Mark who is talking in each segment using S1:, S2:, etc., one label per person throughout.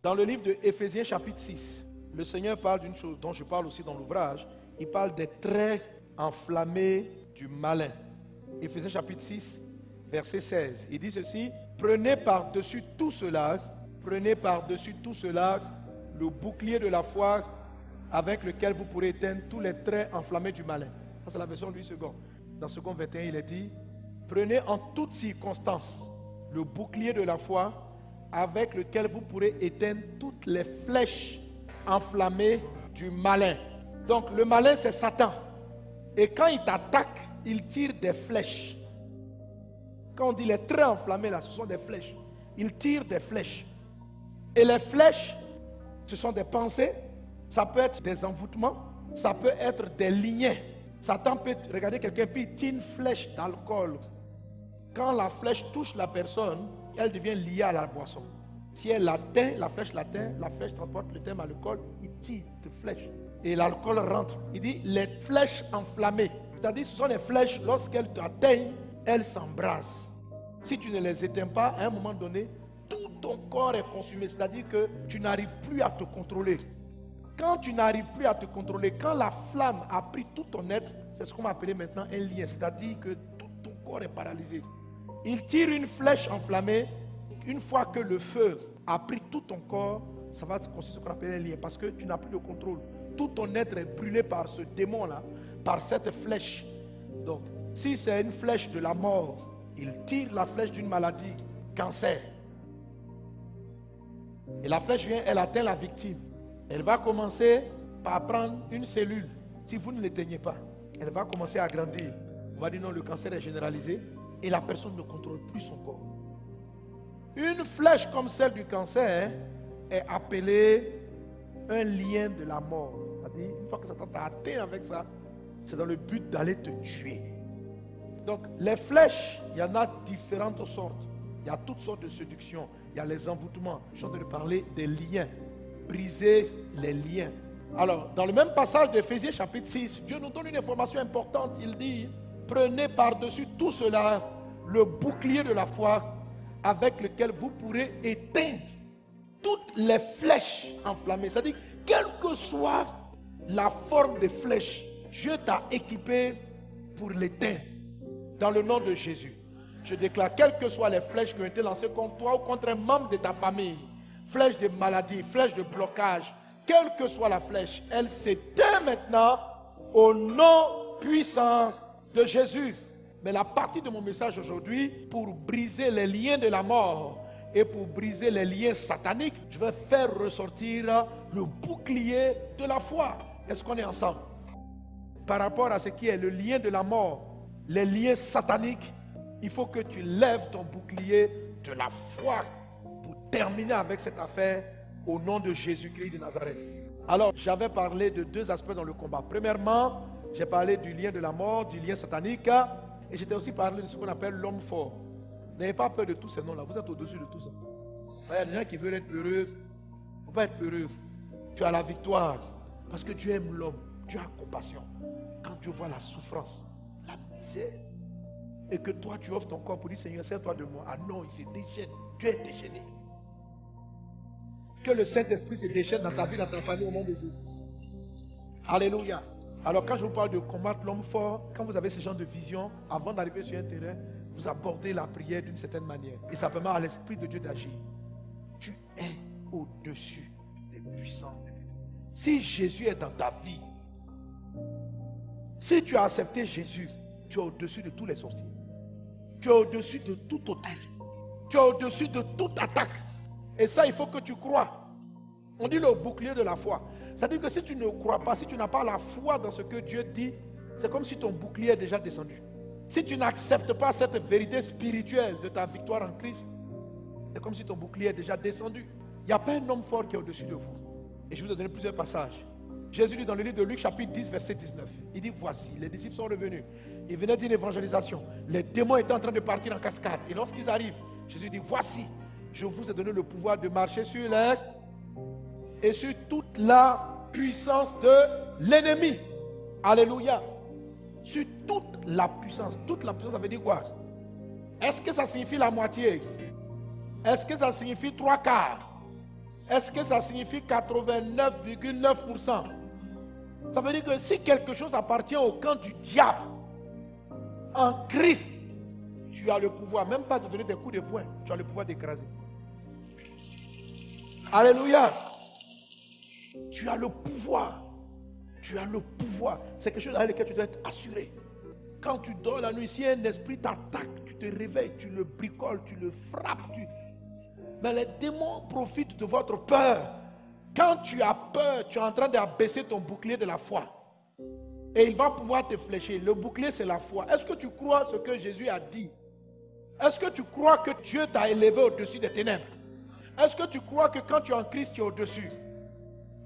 S1: Dans le livre de Éphésiens chapitre 6, le Seigneur parle d'une chose dont je parle aussi dans l'ouvrage. Il parle des traits enflammés du malin. Éphésiens chapitre 6, verset 16. Il dit ceci: prenez par-dessus tout cela le bouclier de la foi avec lequel vous pourrez éteindre tous les traits enflammés du malin. Ça, c'est la version Louis II. Dans second 21, il est dit: prenez en toutes circonstances le bouclier de la foi avec lequel vous pourrez éteindre toutes les flèches enflammées du malin. Donc le malin, c'est Satan. Et quand il t'attaque, il tire des flèches. Quand on dit les traits enflammés là, ce sont des flèches. Il tire des flèches. Et les flèches, ce sont des pensées. Ça peut être des envoûtements. Ça peut être des lignets. Satan peut regarder quelqu'un puis il tire une flèche d'alcool. Quand la flèche touche la personne, elle devient liée à la boisson. Si elle l'atteint, la flèche transporte le thème à l'alcool, il tire de flèches. Et l'alcool rentre. Il dit les flèches enflammées. C'est-à-dire ce sont les flèches, lorsqu'elles t'atteignent, elles s'embrasent. Si tu ne les éteins pas, à un moment donné, tout ton corps est consumé. C'est-à-dire que tu n'arrives plus à te contrôler. Quand tu n'arrives plus à te contrôler, quand la flamme a pris tout ton être, c'est ce qu'on va appeler maintenant un lien. C'est-à-dire que tout ton corps est paralysé. Il tire une flèche enflammée. Une fois que le feu a pris tout ton corps, ça va constituer ce qu'on appelle un lien. Parce que tu n'as plus de contrôle. Tout ton être est brûlé par ce démon-là, par cette flèche. Donc, si c'est une flèche de la mort, il tire la flèche d'une maladie, cancer. Et la flèche vient, elle atteint la victime. Elle va commencer par prendre une cellule. Si vous ne l'éteignez pas, elle va commencer à grandir. On va dire non, le cancer est généralisé et la personne ne contrôle plus son corps. Une flèche comme celle du cancer est appelée un lien de la mort. C'est-à-dire, une fois que Satan t'a atteint avec ça, c'est dans le but d'aller te tuer. Donc, les flèches, il y en a différentes sortes. Il y a toutes sortes de séductions. Il y a les envoûtements. Je suis en train de parler des liens. Briser les liens. Alors, dans le même passage d'Éphésiens chapitre 6, Dieu nous donne une information importante. Il dit: prenez par-dessus tout cela le bouclier de la foi avec lequel vous pourrez éteindre toutes les flèches enflammées. C'est-à-dire, quelle que soit la forme des flèches, Dieu t'a équipé pour l'éteindre. Dans le nom de Jésus, je déclare, quelles que soient les flèches qui ont été lancées contre toi ou contre un membre de ta famille, flèches de maladie, flèches de blocage, quelle que soit la flèche, elle s'éteint maintenant au nom puissant de Jésus. Mais la partie de mon message aujourd'hui, pour briser les liens de la mort et pour briser les liens sataniques, je vais faire ressortir le bouclier de la foi. Est-ce qu'on est ensemble? Par rapport à ce qui est le lien de la mort, les liens sataniques, il faut que tu lèves ton bouclier de la foi pour terminer avec cette affaire au nom de Jésus-Christ de Nazareth. Alors, j'avais parlé de deux aspects dans le combat. Premièrement, j'ai parlé du lien de la mort, du lien satanique, et j'étais aussi parlé de ce qu'on appelle l'homme fort. N'ayez pas peur de tous ces noms-là, vous êtes au-dessus de tout ça. Il y a des gens qui veulent être heureux. Il ne faut pas être heureux. Tu as la victoire parce que tu aimes l'homme. Tu as compassion. Quand tu vois la souffrance, la misère, et que toi tu offres ton corps pour dire: Seigneur, sers-toi de moi. Ah non, il se déchaîne. Tu es déchaîné. Que le Saint-Esprit se déchaîne dans ta vie, dans ta famille, au nom de Jésus. Alléluia. Alors quand je vous parle de combattre l'homme fort, quand vous avez ce genre de vision, avant d'arriver sur un terrain, vous abordez la prière d'une certaine manière. Et ça permet à l'Esprit de Dieu d'agir. Tu es au-dessus des puissances de Dieu. Si Jésus est dans ta vie, si tu as accepté Jésus, tu es au-dessus de tous les sorciers. Tu es au-dessus de tout hôtel. Tu es au-dessus de toute attaque. Et ça, il faut que tu crois. On dit le bouclier de la foi. C'est-à-dire que si tu ne crois pas, si tu n'as pas la foi dans ce que Dieu dit, c'est comme si ton bouclier est déjà descendu. Si tu n'acceptes pas cette vérité spirituelle de ta victoire en Christ, c'est comme si ton bouclier est déjà descendu. Il n'y a pas un homme fort qui est au-dessus de vous. Et je vous ai donné plusieurs passages. Jésus dit dans le livre de Luc chapitre 10 verset 19, il dit: voici, les disciples sont revenus. Ils venaient d'une évangélisation. Les démons étaient en train de partir en cascade. Et lorsqu'ils arrivent, Jésus dit: voici, je vous ai donné le pouvoir de marcher sur l'air et sur toute la puissance de l'ennemi. Alléluia. Sur toute la puissance. Toute la puissance, ça veut dire quoi? Est-ce que ça signifie la moitié? Est-ce que ça signifie 3/4? Est-ce que ça signifie 89,9%? Ça veut dire que si quelque chose appartient au camp du diable, en Christ, tu as le pouvoir, même pas de donner des coups de poing, tu as le pouvoir d'écraser. Alléluia. Tu as le pouvoir. Tu as le pouvoir. C'est quelque chose avec lequel tu dois être assuré. Quand tu dors la nuit, si un esprit t'attaque, tu te réveilles, tu le bricoles, tu le frappes. Mais les démons profitent de votre peur. Quand tu as peur, tu es en train d'abaisser ton bouclier de la foi. Et il va pouvoir te flécher. Le bouclier, c'est la foi. Est-ce que tu crois ce que Jésus a dit? Est-ce que tu crois que Dieu t'a élevé au-dessus des ténèbres? Est-ce que tu crois que quand tu es en Christ, tu es au-dessus?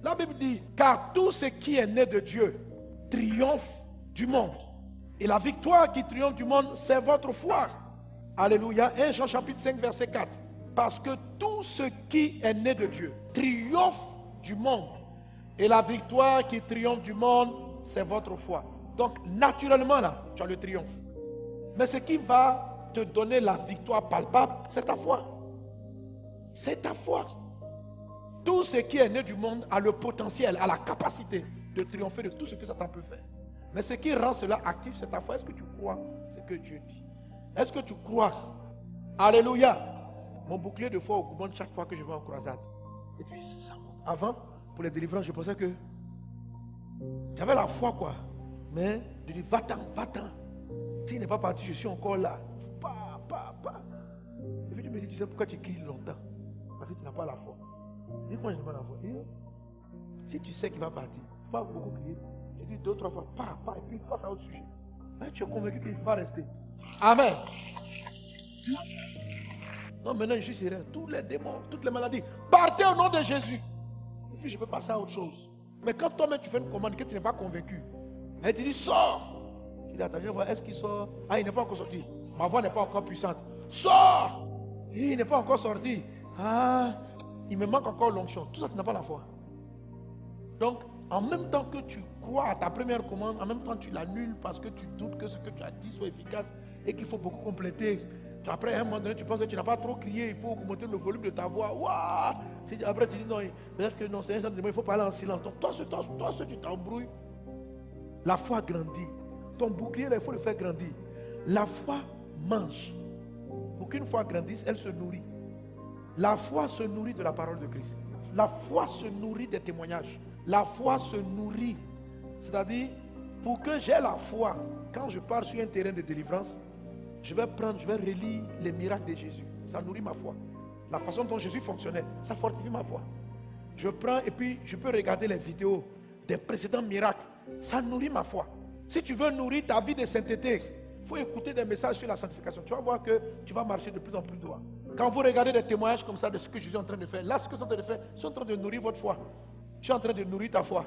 S1: La Bible dit, car tout ce qui est né de Dieu triomphe du monde. Et la victoire qui triomphe du monde, c'est votre foi. Alléluia. 1 Jean chapitre 5 verset 4. Parce que tout ce qui est né de Dieu triomphe du monde. Et la victoire qui triomphe du monde, c'est votre foi. Donc naturellement là, tu as le triomphe. Mais ce qui va te donner la victoire palpable, c'est ta foi. C'est ta foi. Tout ce qui est né du monde a le potentiel, a la capacité de triompher de tout ce que Satan peut faire. Mais ce qui rend cela actif, c'est ta foi. Est-ce que tu crois ce que Dieu dit? Est-ce que tu crois? Alléluia. Mon bouclier de foi augmente chaque fois que je vais en croisade. Et puis ça monte. Avant, pour les délivrances, je pensais que j'avais la foi quoi. Mais je dis va-t'en, va-t'en. S'il n'est pas parti, je suis encore là. Et puis tu me dis, tu sais pourquoi tu cries longtemps? Parce que tu n'as pas la foi. Dis-moi, je n'ai pas la foi. Si tu sais qu'il va partir, il ne faut pas beaucoup crier. Je dis 2 ou 3 fois, et puis passe à autre sujet. Mais tu es convaincu qu'il va rester. Amen. Non, maintenant je suis sérieux. Tous les démons, toutes les maladies, partez au nom de Jésus. Et puis je peux passer à autre chose. Mais quand toi-même tu fais une commande que tu n'es pas convaincu, elle te dit sors. Tu dis attends, je vais voir, est-ce qu'il sort? Ah, il n'est pas encore sorti. Ma voix n'est pas encore puissante. Sors. Il n'est pas encore sorti. Ah, il me manque encore l'onction. Tout ça, tu n'as pas la foi. Donc, en même temps que tu crois à ta première commande, en même temps tu l'annules parce que tu doutes que ce que tu as dit soit efficace et qu'il faut beaucoup compléter. Après, à un moment donné, tu penses que tu n'as pas trop crié, il faut augmenter le volume de ta voix. Waouh! Après, tu dis non, peut-être que non, c'est un genre de démon, il faut parler en silence. Donc, toi, tu t'embrouilles. La foi grandit. Ton bouclier, là, il faut le faire grandir. La foi mange. Pour qu'une foi grandisse, elle se nourrit. La foi se nourrit de la parole de Christ. La foi se nourrit des témoignages. La foi se nourrit. C'est-à-dire, pour que j'ai la foi, quand je pars sur un terrain de délivrance, je vais relire les miracles de Jésus. Ça nourrit ma foi. La façon dont Jésus fonctionnait, ça fortifie ma foi. Je prends et puis je peux regarder les vidéos des précédents miracles. Ça nourrit ma foi. Si tu veux nourrir ta vie de sainteté, il faut écouter des messages sur la sanctification. Tu vas voir que tu vas marcher de plus en plus droit. Quand vous regardez des témoignages comme ça de ce que Jésus est en train de faire, là, ce que je suis en train de faire, je suis en train de nourrir votre foi. Je suis en train de nourrir ta foi.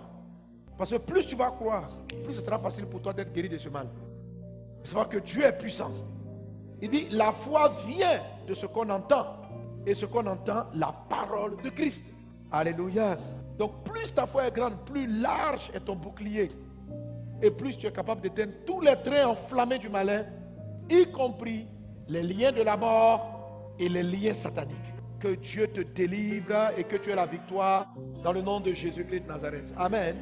S1: Parce que plus tu vas croire, plus ce sera facile pour toi d'être guéri de ce mal. C'est vrai que Dieu est puissant. Il dit, la foi vient de ce qu'on entend. Et ce qu'on entend, la parole de Christ. Alléluia. Donc plus ta foi est grande, plus large est ton bouclier. Et plus tu es capable d'éteindre tous les traits enflammés du malin, y compris les liens de la mort et les liens sataniques. Que Dieu te délivre et que tu aies la victoire dans le nom de Jésus-Christ de Nazareth. Amen.